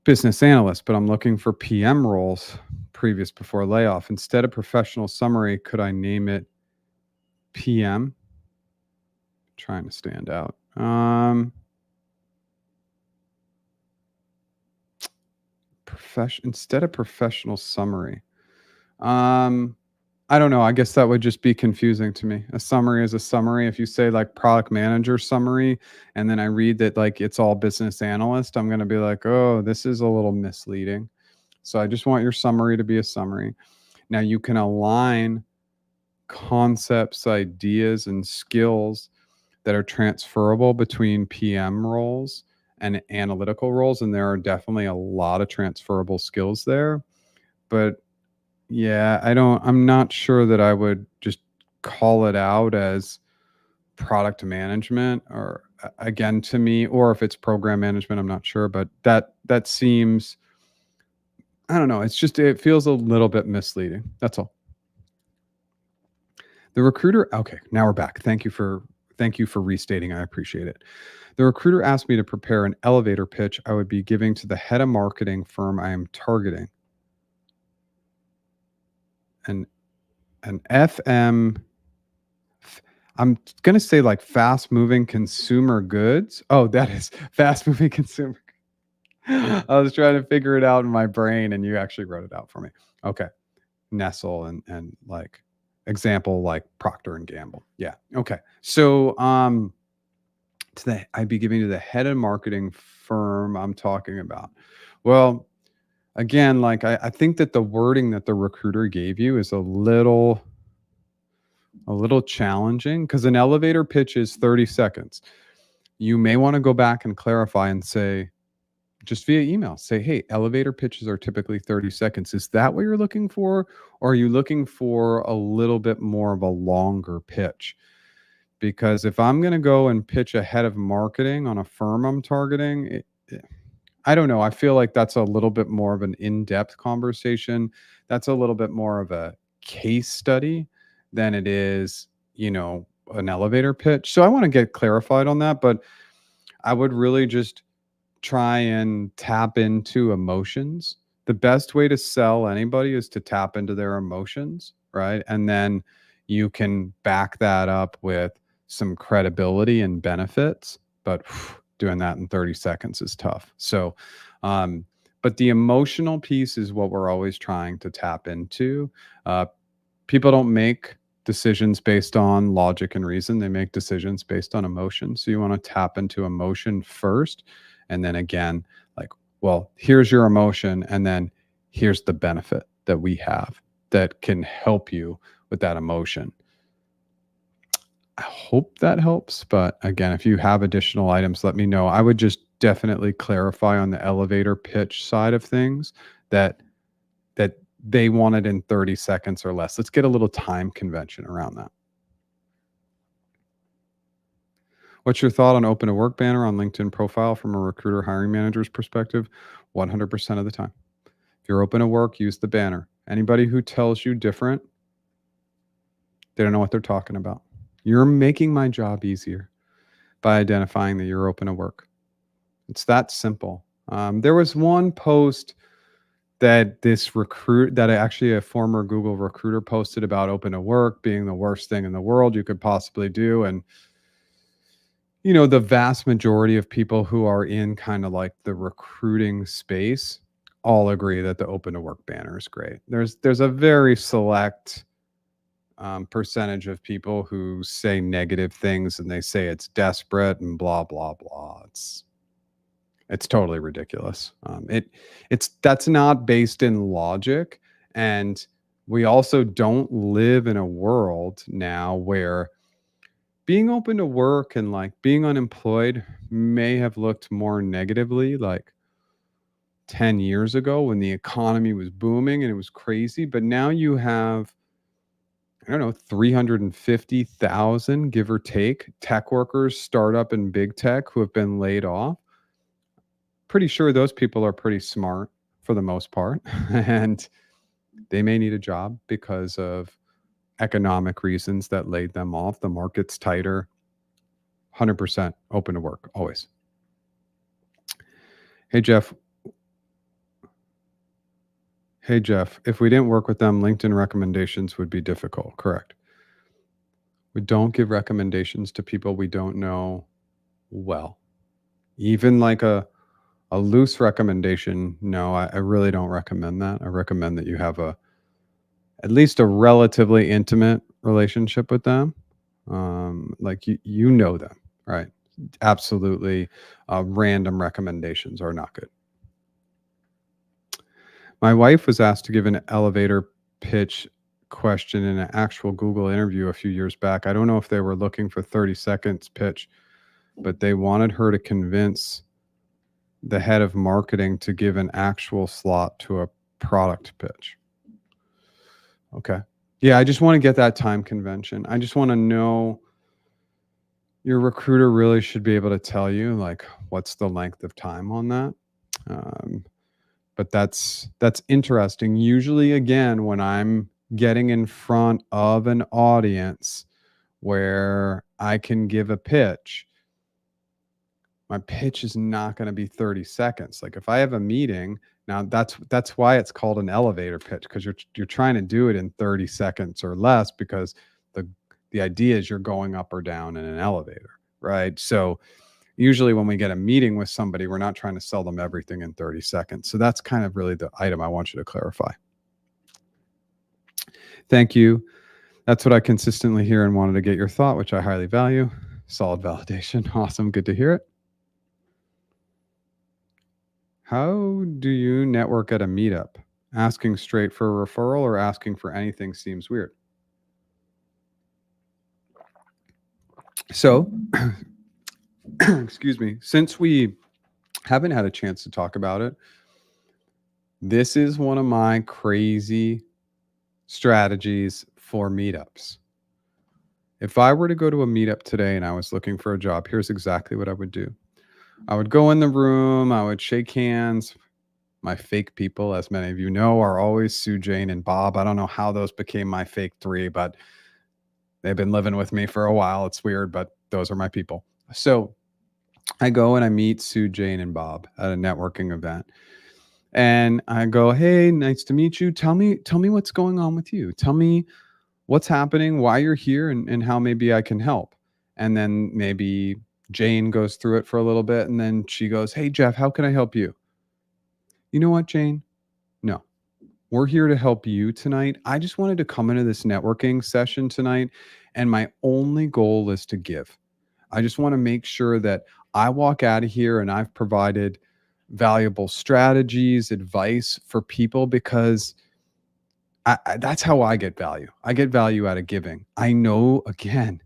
business analyst, but I'm looking for PM roles previous before layoff. Instead of professional summary, could I name it PM? Trying to stand out. Instead of professional summary. I don't know. I guess that would just be confusing to me. A summary is a summary. If you say like product manager summary, and then I read that like it's all business analyst, I'm going to be like, oh, this is a little misleading. So I just want your summary to be a summary. Now you can align concepts, ideas, and skills that are transferable between PM roles and analytical roles. And there are definitely a lot of transferable skills there. But yeah, I'm not sure that I would just call it out as product management or again to me, or if it's program management, I'm not sure, but that seems, I don't know, it feels a little bit misleading. That's all. The recruiter, okay, now we're back. Thank you for restating. I appreciate it. The recruiter asked me to prepare an elevator pitch I would be giving to the head of marketing firm I am targeting. An an FM I'm gonna say like fast moving consumer goods. Oh, that is fast moving consumer. I was trying to figure it out in my brain, and you actually wrote it out for me. Okay, Nestle and like example like Procter and Gamble. Yeah. Okay. So I'd be giving to the head of marketing firm I'm talking about. Well, again, like I think that the wording that the recruiter gave you is a little challenging because an elevator pitch is 30 seconds. You may want to go back and clarify and say, just via email, say, hey, elevator pitches are typically 30 seconds. Is that what you're looking for? Or are you looking for a little bit more of a longer pitch? Because if I'm going to go and pitch a head of marketing on a firm I'm targeting, I don't know. I feel like that's a little bit more of an in-depth conversation. That's a little bit more of a case study than it is, an elevator pitch. So I want to get clarified on that, but I would really just try and tap into emotions. The best way to sell anybody is to tap into their emotions, right? And then you can back that up with some credibility and benefits. But doing that in 30 seconds is tough. So, but the emotional piece is what we're always trying to tap into. People don't make decisions based on logic and reason. They make decisions based on emotion. So you want to tap into emotion first. And then again, like, well, here's your emotion. And then here's the benefit that we have that can help you with that emotion. I hope that helps. But again, if you have additional items, let me know. I would just definitely clarify on the elevator pitch side of things that they want it in 30 seconds or less. Let's get a little time convention around that. What's your thought on open to work banner on LinkedIn profile from a recruiter hiring manager's perspective? 100% of the time. If you're open to work, use the banner. Anybody who tells you different, they don't know what they're talking about. You're making my job easier by identifying that you're open to work. It's that simple. There was one post that actually a former Google recruiter posted about open to work being the worst thing in the world you could possibly do. And, the vast majority of people who are in kind of like the recruiting space all agree that the open to work banner is great. There's a very select percentage of people who say negative things and they say it's desperate and blah, blah, blah. It's totally ridiculous. That's not based in logic. And we also don't live in a world now where being open to work and like being unemployed may have looked more negatively like 10 years ago when the economy was booming and it was crazy. But now you have, I don't know, 350,000, give or take, tech workers, startup and big tech who have been laid off. Pretty sure those people are pretty smart for the most part, and they may need a job because of economic reasons that laid them off. The market's tighter. 100% open to work, always. Hey, Jeff. If we didn't work with them, LinkedIn recommendations would be difficult. Correct. We don't give recommendations to people we don't know well. Even like a loose recommendation, no, I really don't recommend that. I recommend that you have at least a relatively intimate relationship with them. Like you know them, right? Absolutely. Random recommendations are not good. My wife was asked to give an elevator pitch question in an actual Google interview a few years back. I don't know if they were looking for 30 seconds pitch, but they wanted her to convince the head of marketing to give an actual slot to a product pitch. Okay. Yeah, I just want to get that time convention. I just want to know your recruiter really should be able to tell you like what's the length of time on that. But that's interesting. Usually, again, when I'm getting in front of an audience where I can give a pitch, my pitch is not going to be 30 seconds. Like if I have a meeting, now that's why it's called an elevator pitch, because you're trying to do it in 30 seconds or less, because the idea is you're going up or down in an elevator, right? So usually when we get a meeting with somebody, we're not trying to sell them everything in 30 seconds. So that's kind of really the item I want you to clarify. Thank you. That's what I consistently hear and wanted to get your thought, which I highly value. Solid validation. Awesome. Good to hear it. How do you network at a meetup? Asking straight for a referral or asking for anything seems weird. So, excuse me, since we haven't had a chance to talk about it, this is one of my crazy strategies for meetups. If I were to go to a meetup today and I was looking for a job, here's exactly what I would do. I would go in the room, I would shake hands. My fake people, as many of you know, are always Sue, Jane, and Bob. I don't know how those became my fake three, but they've been living with me for a while. It's weird, but those are my people. So I go and I meet Sue, Jane, and Bob at a networking event. And I go, "Hey, nice to meet you. Tell me what's going on with you. Tell me what's happening, why you're here, and how maybe I can help." And then maybe Jane goes through it for a little bit, and then she goes, "Hey, Jeff, how can I help you?" You know what, Jane? No. We're here to help you tonight. I just wanted to come into this networking session tonight, and my only goal is to give. I just want to make sure that I walk out of here and I've provided valuable strategies, advice for people because that's how I get value. I get value out of giving. I know, again,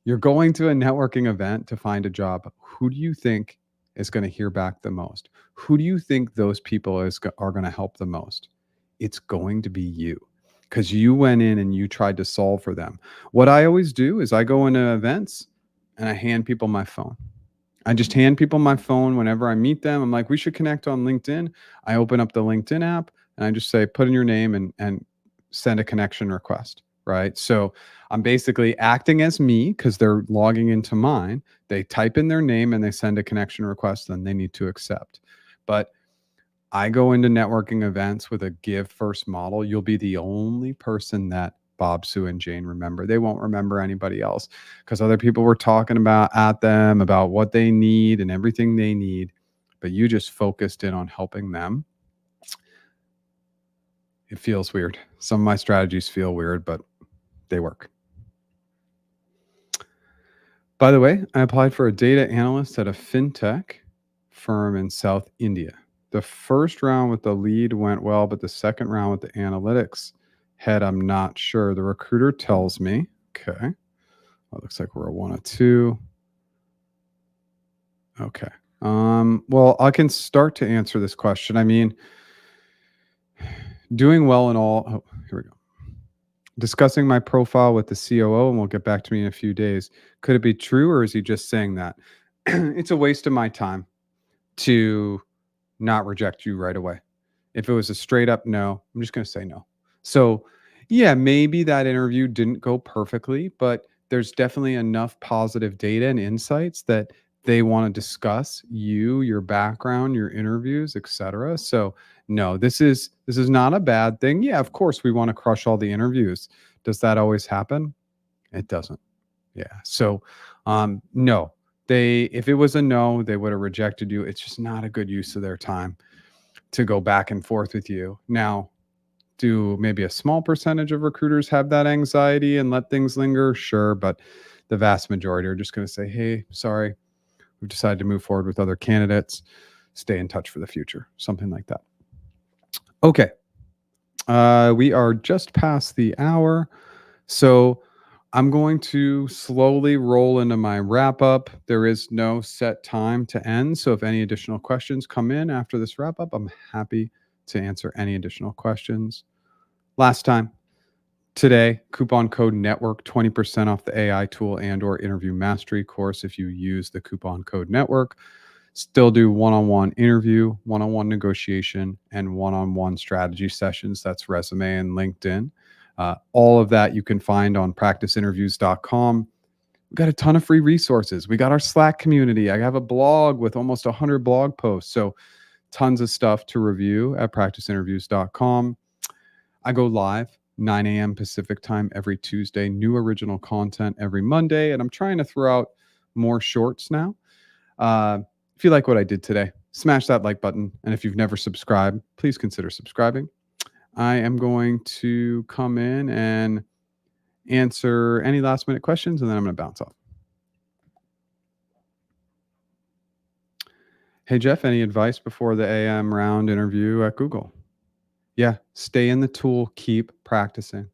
you're going to a networking event to find a job. Who do you think is going to hear back the most? Who do you think those people are going to help the most? It's going to be you because you went in and you tried to solve for them. What I always do is I go into events and I hand people my phone. I just hand people my phone whenever I meet them. I'm like, we should connect on LinkedIn. I open up the LinkedIn app and I just say, put in your name and send a connection request. Right. So I'm basically acting as me because they're logging into mine. They type in their name and they send a connection request, then they need to accept. But I go into networking events with a give first model. You'll be the only person that Bob, Sue, and Jane remember. They won't remember anybody else because other people were talking about at them about what they need and everything they need. But you just focused in on helping them. It feels weird. Some of my strategies feel weird, but they work. By the way, I applied for a data analyst at a fintech firm in South India. The first round with the lead went well, but the second round with the analytics head, I'm not sure. The recruiter tells me, okay, well, it looks like we're a 1 of 2. Okay. Well, I can start to answer this question. I mean, doing well in all, oh, here we go. Discussing my profile with the COO, and we'll get back to me in a few days. Could it be true, or is he just saying that? It's a waste of my time to not reject you right away. If it was a straight up no, I'm just going to say no. So, yeah, maybe that interview didn't go perfectly, but there's definitely enough positive data and insights that they want to discuss you, your background, your interviews, etc. So, no, this is not a bad thing. Yeah, of course we want to crush all the interviews. Does that always happen? It doesn't. Yeah. So, no, if it was a no, they would have rejected you. It's just not a good use of their time to go back and forth with you. Now, do maybe a small percentage of recruiters have that anxiety and let things linger? Sure. But the vast majority are just going to say, hey, sorry, we've decided to move forward with other candidates. Stay in touch for the future. Something like that. Okay. We are just past the hour. So I'm going to slowly roll into my wrap up. There is no set time to end. So if any additional questions come in after this wrap up, I'm happy to answer any additional questions. Last time, today, coupon code network, 20% off the AI tool and or interview mastery course if you use the coupon code network. Still do one-on-one interview, one-on-one negotiation, and one-on-one strategy sessions. That's resume and LinkedIn. All of that you can find on practiceinterviews.com. We've got a ton of free resources. We got our Slack community. I have a blog with almost 100 blog posts. So tons of stuff to review at practiceinterviews.com. I go live 9 a.m. Pacific time every Tuesday, new original content every Monday. And I'm trying to throw out more shorts now. If you like what I did today, smash that like button. And if you've never subscribed, please consider subscribing. I am going to come in and answer any last minute questions, and then I'm going to bounce off. Hey, Jeff, any advice before the AM round interview at Google? Yeah, stay in the tool, keep practicing.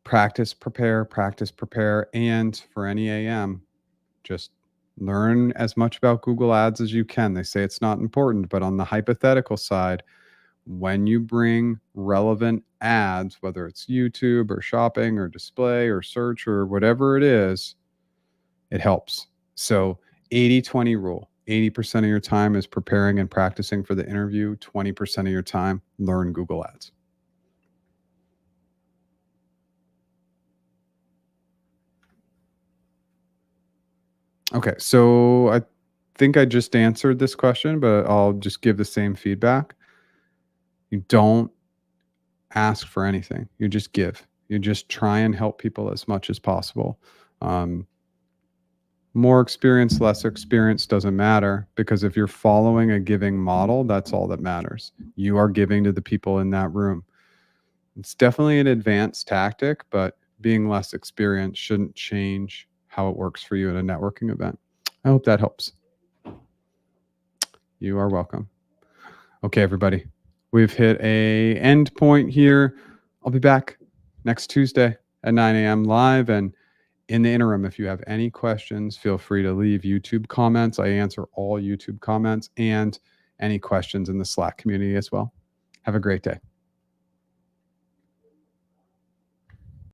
Practice, prepare, practice, prepare. And for any AM, just learn as much about Google Ads as you can. They say it's not important, but on the hypothetical side, when you bring relevant ads, whether it's YouTube or shopping or display or search or whatever it is, it helps. So 80-20 rule. 80% of your time is preparing and practicing for the interview. 20% of your time, learn Google Ads. Okay, so I think I just answered this question, but I'll just give the same feedback. You don't ask for anything. You just give. You just try and help people as much as possible. Um, More experience, less experience doesn't matter, because if you're following a giving model, that's all that matters. You are giving to the people in that room. It's definitely an advanced tactic, but being less experienced shouldn't change how it works for you at a networking event. I hope that helps. You are welcome. Okay, everybody. We've hit a end point here. I'll be back next Tuesday at 9 a.m. live. And in the interim, if you have any questions, feel free to leave YouTube comments. I answer all YouTube comments and any questions in the Slack community as well. Have a great day.